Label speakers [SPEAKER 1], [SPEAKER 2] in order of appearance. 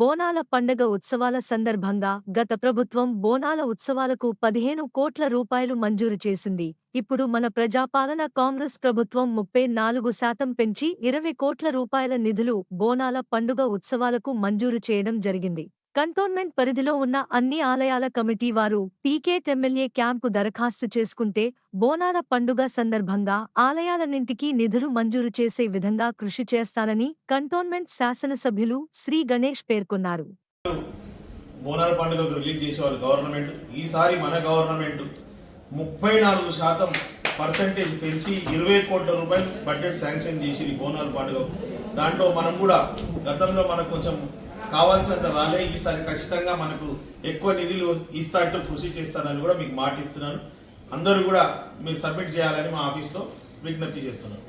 [SPEAKER 1] బోనాల పండగ ఉత్సవాల సందర్భంగా గత ప్రభుత్వం బోనాల ఉత్సవాలకు 15 కోట్ల రూపాయలు మంజూరు చేసింది. ఇప్పుడు మన ప్రజాపాలన కాంగ్రెస్ ప్రభుత్వం 34% పెంచి 20 కోట్ల రూపాయల నిధులు బోనాల పండుగ ఉత్సవాలకు మంజూరు చేయడం జరిగింది. కంటోన్మెంట్ పరిధిలో ఉన్న అన్ని ఆలయాల కమిటీ వారు పీకేట్ ఎమ్మెల్యే క్యాంపు దరఖాస్తు చేసుకుంటే బోనాల పండుగ సందర్భంగా ఆలయాలన్నింటికీ నిధులు మంజూరు చేసే విధంగా కృషి చేస్తానని కంటోన్మెంట్ శాసనసభ్యులు శ్రీ గణేష్ పేర్కొన్నారు.
[SPEAKER 2] బోనాల పండుగకు రిలీజ్ చేసేవాళ్ళు గవర్నమెంట్. ఈసారి మన గవర్నమెంట్ 34% పెంచి 20 కోట్ల రూపాయలు బడ్జెట్ శాంక్షన్ చేసి బోనాల పండుగ. దాంట్లో మనం కూడా గతంలో మనకు కొంచెం కావాల్సినంత రాలే, ఈసారి ఖచ్చితంగా మనకు ఎక్కువ నిధులు ఇస్తాంటూ కృషి చేస్తానని కూడా మీకు మాట ఇస్తున్నాను. అందరూ కూడా మీరు సబ్మిట్ చేయాలని మా ఆఫీస్లో విజ్ఞప్తి చేస్తున్నాను.